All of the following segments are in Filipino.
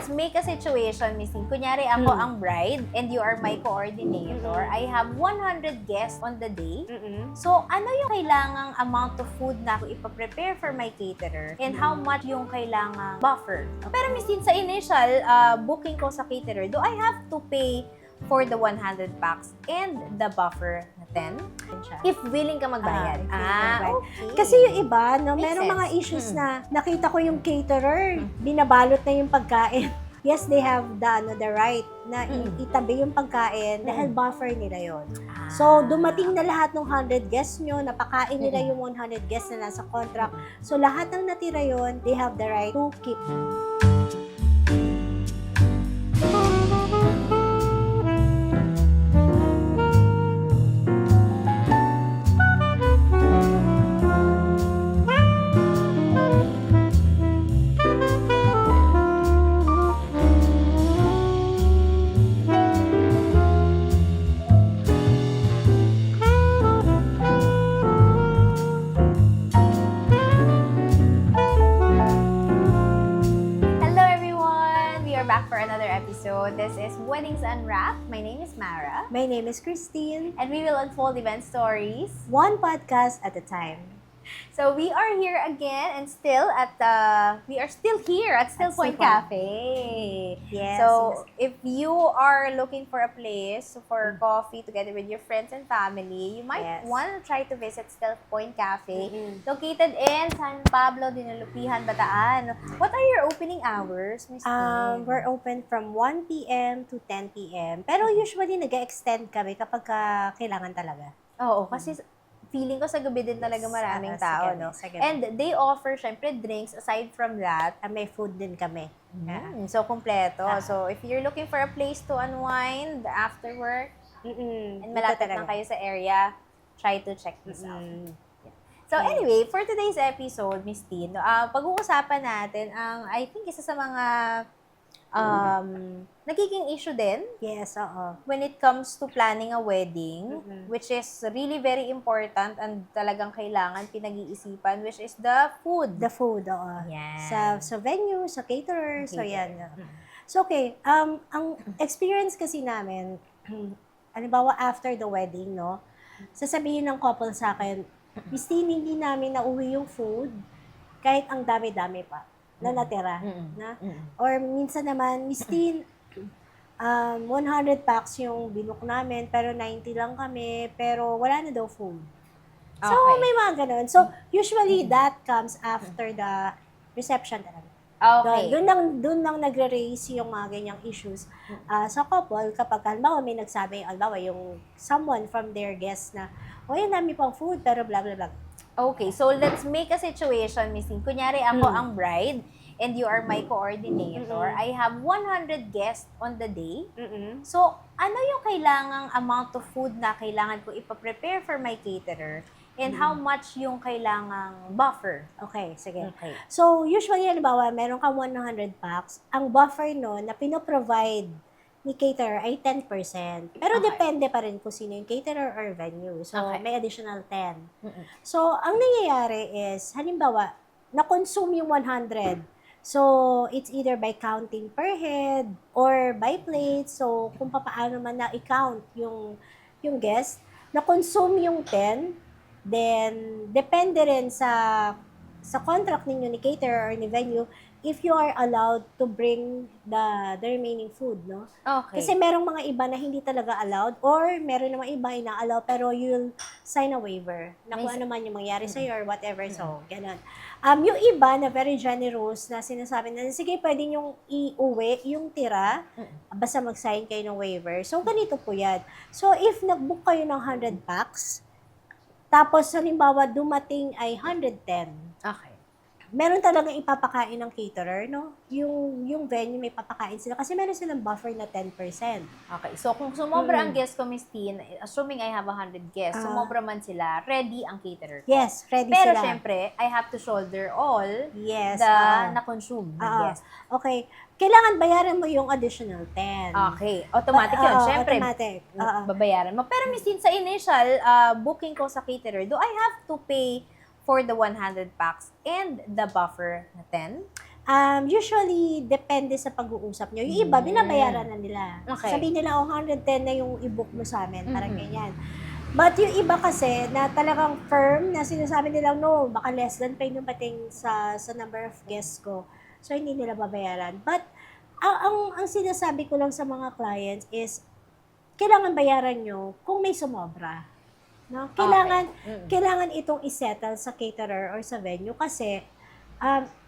make a situation, Missy. Kunyari ako ang bride and you are my coordinator. I have 100 guests on the day. So, ano yung kailangang amount of food na ako ipaprepare for my caterer and how much yung kailangang buffer? Pero Missy, sa initial booking ko sa caterer, do I have to pay for the 100 packs and the buffer na 10? If willing ka magbayad. Okay. Kasi yung iba, no, Makes merong mga sense. issues na nakita ko yung caterer, binabalot na yung pagkain. Yes, they have the right na itabi yung pagkain dahil buffer nila yon. So, dumating na lahat ng 100 guests nyo, napakain nila yung 100 guests na nasa contract. So, lahat ng natira yon, they have the right to keep. Back for another episode. This is Weddings Unwrapped. My name is Mara. My name is Christine. And we will unfold event stories. One podcast at a time. So we are here again and still at we are still here at Still Point Cafe. Yes. So if you are looking for a place for coffee together with your friends and family, you might want to try to visit Still Point Cafe, located in San Pablo, Dinalupihan, Bataan. What are your opening hours, Miss Tin? We're open from 1 p.m. to 10 p.m. Pero usually nag-extend kami kapag kailangan talaga. Oo, kasi feeling ko sa gabi din talaga maraming tao, no? And they offer, syempre, drinks. Aside from that, may food din kami. So, kumpleto. So, if you're looking for a place to unwind after work, and malapit lang kayo sa area, try to check this out. So, anyway, for today's episode, Miss Tin, pag-uusapan natin ang, I think, isa sa mga nagiging issue din. Yes, oo. When it comes to planning a wedding, which is really very important and talagang kailangan pinag-iisipan, which is the food. The food, oo. Yan. Sa venue, sa caterer, so yan. So, okay, ang experience kasi namin, halimbawa after the wedding, no, sasabihin ng couple sa akin, Miss Tin, hindi namin nauwi yung food, kahit ang dami-dami pa na natira. Or minsan naman, Miss Tin, 100 packs yung binook namin, pero 90 lang kami, pero wala na daw food. So, may mga ganun. So, usually, that comes after the reception talaga. Okay. Doon lang nagre-raise yung mga ganyang issues sa couple kapag halimbawa may nagsabi, halimbawa yung someone from their guests na, yan dami pang food, pero blah, blah, blah. Okay, so let's make a situation, Miss Tin. Kunyari ako ang bride and you are my coordinator. I have 100 guests on the day. So, ano yung kailangang amount of food na kailangan ko ipaprepare for my caterer? And how much yung kailangang buffer? Okay, sige. Okay. So, usually, halimbawa, meron kang 100 packs. Ang buffer no na pinoprovide ni caterer ay 10%. Pero depende pa rin kung sino yung caterer or venue. So, may additional 10. So, ang nangyayari is, halimbawa, na-consume yung 100. So, it's either by counting per head or by plate. So, kung paano man na-count yung guest, na-consume yung 10, then, depende rin sa contract ninyo ni caterer or ni venue, if you are allowed to bring the remaining food, no? Okay. Kasi merong mga iba na hindi talaga allowed or meron namang iba na allow pero you'll sign a waiver na kung ano man yung mangyari sa'yo or whatever. So, ganun. Yung iba na very generous na sinasabi na, sige, pwede nyong iuwi yung tira basta mag-sign kayo ng waiver. So, ganito po yan. So, if nag-book kayo ng 100 packs, tapos halimbawa dumating ay 110. Okay. Meron talagang ipapakain ng caterer, no? Yung venue may papakain sila kasi meron silang buffer na 10%. Okay. So, kung sumobra ang guest ko, Miss Tin, assuming I have 100 guests, sumobra man sila, ready ang caterer ko. Yes, ready Pero sila. syempre, I have to shoulder all Yes, the na-consume na guest. Okay. Kailangan bayaran mo yung additional 10. Okay. Automatic yun. Syempre, automatic. babayaran mo. Pero Miss Tin, sa initial booking ko sa caterer, do I have to pay for the 100 packs and the buffer na 10? Usually, depende sa pag-uusap nyo. Yung iba, binabayaran na nila. Okay. Sabihin nila, 110 na yung i-book mo sa amin. Parang ganyan. But yung iba kasi, na talagang firm, na sinasabi nila, no, baka less than pa yung pating sa number of guests ko. So, hindi nila babayaran. But, ang sinasabi ko lang sa mga clients is, kailangan bayaran nyo kung may sumobra. No? Kailangan itong isettle sa caterer or sa venue kasi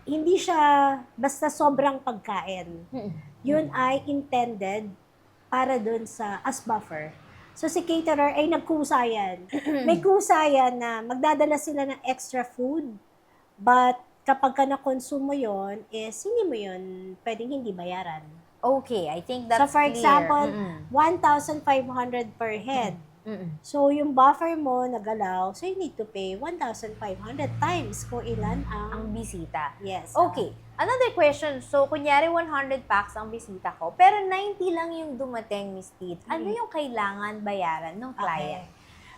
hindi siya basta sobrang pagkain. Yun ay intended para dun sa as buffer. So si caterer ay nagkusayan. May kusayan na magdadala sila ng extra food, but kapag ka na-consume mo yun, is hindi mo yun pwedeng hindi bayaran. Okay, I think that's So for clear. example, 1,500 per head. So, yung buffer mo nagalaw, so you need to pay 1,500 times kung ilan ang bisita. Yes. Okay. Another question. So, kunyari 100 packs ang bisita ko, pero 90 lang yung dumating, Miss Tit. Ano yung kailangan bayaran ng client?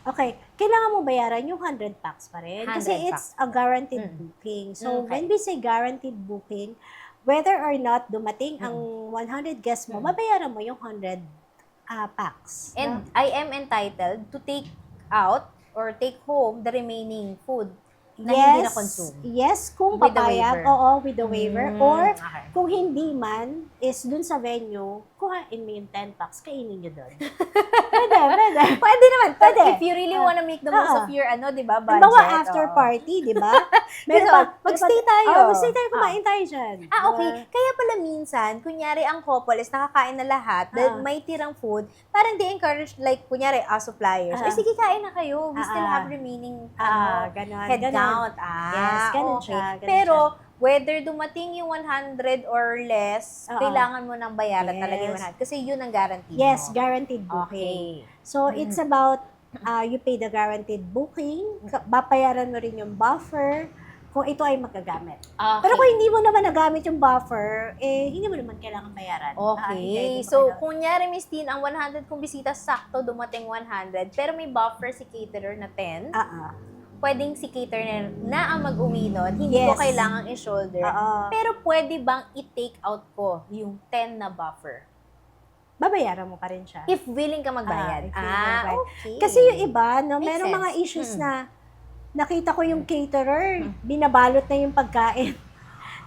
Okay. Kailangan mo bayaran yung 100 packs pa rin. 100 Kasi it's a guaranteed booking. So, when we say guaranteed booking, whether or not dumating ang 100 guests mo, mabayaran mo yung 100 packs. And I am entitled to take out or take home the remaining food na hindi na-consume. Yes, kung With the papayag, waiver. oo, with the waiver. Or, Okay. kung hindi man, is dun sa venue, kuhain mo yung 10 packs, kainin nyo dun. Pwede. Pwede naman. Pwede. If you really wanna make the most of your, di ba, budget. Halimbawa, after oo. party, di ba? Magstay tayo. Magstay tayo, kumain tayo dyan. Okay. Kaya pala minsan, kunyari ang couple is nakakain na lahat, dahil may tirang food, parang they encourage, like, kunyari, suppliers, sige, kain na kayo. We still have remaining Ganon. head count. Yes, ganon okay. siya. Ganon Pero, siya. whether dumating yung 100 or less, kailangan mo nang bayaran Yes. talaga yung 100. Kasi yun ang guarantee Yes, mo. guaranteed booking. Okay. So, it's about, you pay the guaranteed booking, babayaran mo rin yung buffer, kung ito ay magagamit. Okay. Pero kung hindi mo naman nagamit yung buffer, hindi mo naman kailangan bayaran. Okay. So, kunyari, Miss Tin, ang 100 kong bisita, sakto dumating 100, pero may buffer si caterer na 10, pwedeng si caterer na ang mag-uminod, hindi ko Yes. kailangang i-shoulder. Pero pwede bang i-take out ko yung 10 na buffer? Babayaran mo pa rin siya. If willing ka magbayad. If willing ka magbayad. Okay. Kasi yung iba, no, Makes merong sense. mga issues na nakita ko yung caterer, binabalot na yung pagkain.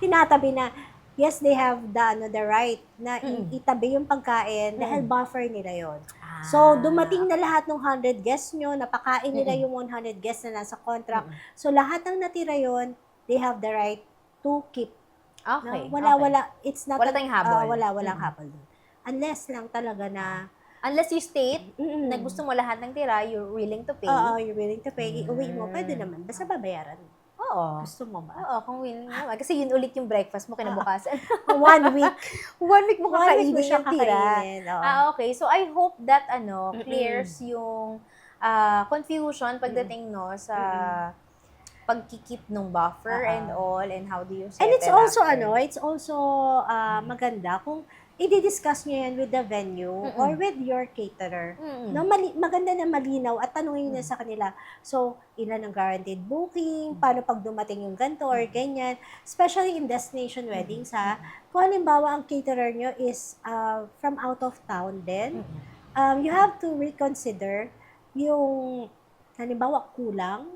Tinatabi na, yes, they have the right na itabi yung pagkain dahil buffer nila yon. So, dumating na lahat ng 100 guests nyo, napakain nila yung 100 guests na nasa contract. So, lahat ng natira yon, they have the right to keep. Okay. No? Wala. It's not Wala tayong habol. walang habol dun. Unless lang talaga na, Unless you state na gusto mo lahat ng tira, you're willing to pay. you're willing to pay, iuwi mo, pwede naman. Basta babayaran. Oo. Gusto mo ba? Oo, kung willing naman. Kasi yun ulit yung breakfast mo kinabukasan. 1 week. 1 week mo 1 week kakainin mo siya yung tira. kakainin. Oo. Okay. So, I hope that, clears yung confusion pagdating, sa pagkikip ng buffer and all, and how do you settle And it's also, after. it's also maganda kung i-discuss nyo yan with the venue or with your caterer. No, maganda na malinaw at tanungin nyo sa kanila. So, ilan ang guaranteed booking, paano pag dumating yung ganito or ganyan. Especially in destination weddings, ha. Kung halimbawa ang caterer nyo is from out of town din, you have to reconsider yung halimbawa kulang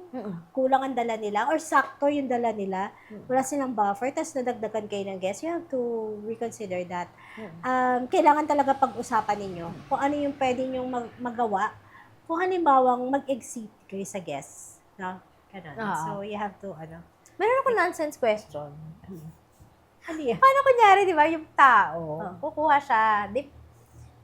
ang dala nila or sakto yung dala nila, wala silang buffer, tapos nadagdagan kayo ng guests, you have to reconsider that. Kailangan talaga pag-usapan ninyo kung ano yung pwede nyong magawa kung halimbawang mag-exceed kayo sa guests. No? Ganun. So, you have to, Meron ako nonsense question. ano yan? Paano kunyari, di ba, yung tao, kukuha siya,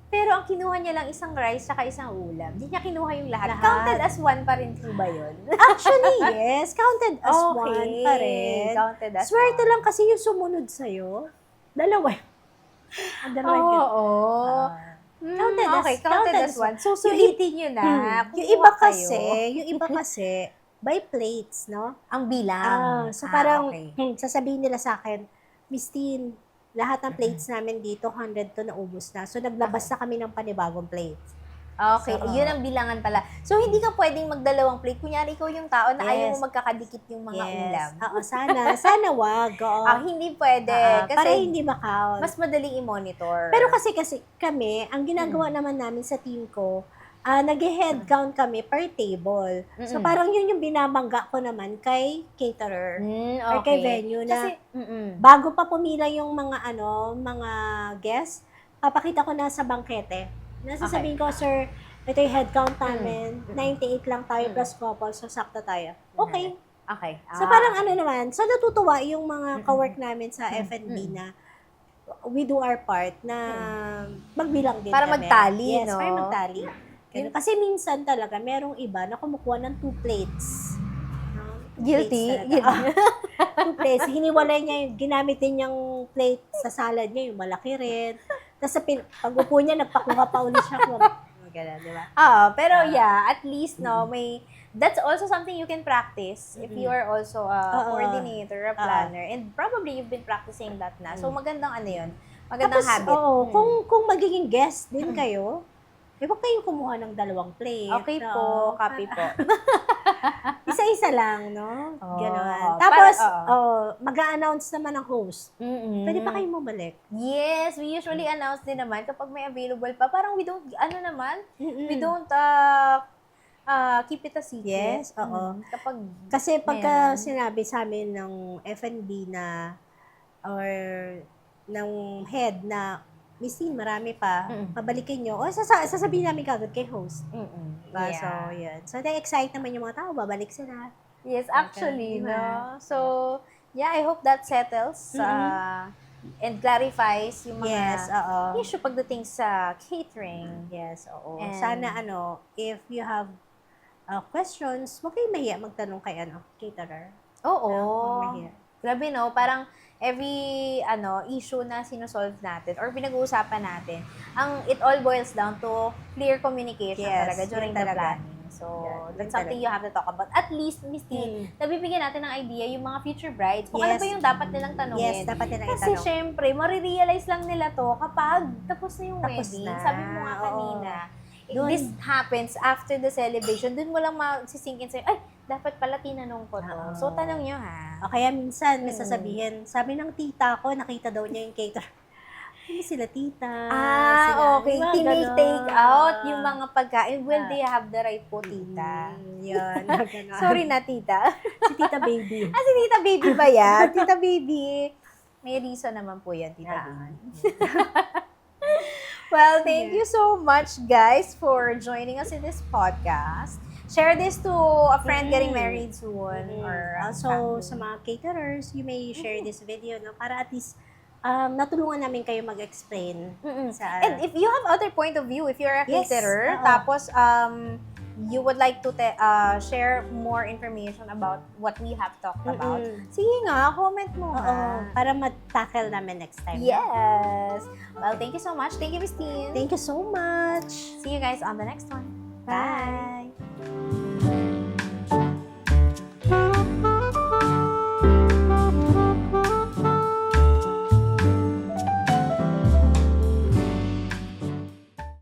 pero ang kinuha niya lang isang rice saka isang ulam. Hindi niya kinuha yung lahat. Counted as one pa rin po ba yun? Actually, yes. Counted as one pa rin. Counted as Swerte one. lang kasi yung sumunod sa'yo. Dalawa. Ang dalawa yun. Oo. Counted as one. So, sulitin nyo na. Yung Kumuha iba kasi, by plates, no? ang bilang. So parang, okay. sasabihin nila sa akin, Miss Tin, lahat ng plates namin dito, 100 to naubos na. So naglabas na kami ng panibagong plates. Okay, So, yun ang bilangan pala. So, hindi ka pwedeng magdalawang plate. Kunyari, ikaw yung tao na ayaw Yes. mo magkakadikit yung mga ulam. Oo, sana wag. Oo. Hindi pwede. Para Kasi hindi ma-count. mas madaling i-monitor. Pero kasi kami, ang ginagawa naman namin sa team ko, nag-head count kami per table. So parang yun yung binabangga ko naman kay caterer or kay venue na Kasi, bago pa pumila yung mga guests, papakita ko na sa bangkete. Nasasabihin ko, sir, ito yung head count namin, 98 lang tayo plus couple, so sakto tayo. Okay. Okay. So parang naman, so natutuwa yung mga kawork namin sa F&B na we do our part na magbilang din Para kami. magtali, Yes, no? para magtali. Ganun. Kasi minsan talaga, merong iba na kumukuha ng 2 plates. No? Guilty. Two plates. Hiniwalay niya yung, ginamit din yung plate sa salad niya, yung malaki rin. Tapos pag upo niya, nagpakuha pa ulit siya. Ganun, di ba? Pero at least, no, that's also something you can practice if you are also a coordinator, a planner, and probably you've been practicing that na. So, magandang yun. Magandang Tapos, habit. kung magiging guest din kayo, huwag kayong kumuha ng 2 plate. Okay po, copy po. Isa-isa lang, no? Ganon. Para- Tapos, mag-a-announce naman ang host. Pwede pa kayong bumalik. Yes, we usually announce din naman kapag may available pa. Parang we don't, we don't keep it a secret. Yes, oo. Kapag, Kasi pagka Ayan. sinabi sa amin ng F&B na or ng head na Miss Tin, marami pa, pabalikin nyo. O sasabihin namin kagad kay host. Diba? So, yun. So, na-excite naman yung mga tao, babalik sila. Yes, actually, Diba? no? So, yeah, I hope that settles and clarifies yung mga Yes, oo. issue pagdating sa catering. Yes, oo. And- Sana, if you have questions, huwag kayong mahiya magtanong kay caterer. Oo. Huwag mahiya. Grabe, no? Parang every issue na sinosolve natin or pinag-uusapan natin, it all boils down to clear communication Yes, talaga during yun the talaga. planning. So, Yun that's something you have to talk about. At least, Miss Tin, nabibigyan natin ng idea yung mga future brides. Kung ano Yes. ba yung dapat nilang tanungin. Yes, dapat nila Kasi itanong. syempre, marirealize lang nila to kapag tapos na yung Tapos wedding. na, Sabi mo nga oo. kanina, Dun- this happens after the celebration. Dun mo lang masisingkin sa'yo, ay, dapat pala tinanong ko to. Oo. So, tanong nyo ha. O kaya minsan, may sasabihin, sabi ng tita ko, nakita daw niya yung caterer. Hindi sila tita. Okay. Diba, Tinitake ganon. out yung mga pagkain. Well, they have the right po, tita. Yun, ganon. Sorry na, tita. Si tita baby. Si tita baby ba yan? Tita baby. May reason naman po yan, tita baby. Well, thank you so much, guys, for joining us in this podcast. Share this to a friend getting married soon. Or Also, sa mga caterers, you may share this video, no? Para at least, natulungan namin kayo mag-explain. Sa, And if you have other point of view, if you're a Yes, caterer, oo. tapos you would like to share more information about what we have talked about, sige nga, comment mo nga. para mat-tackle namin next time. Yes. Well, thank you so much. Thank you, Miss Tin. Thank you so much. See you guys on the next one. Bye.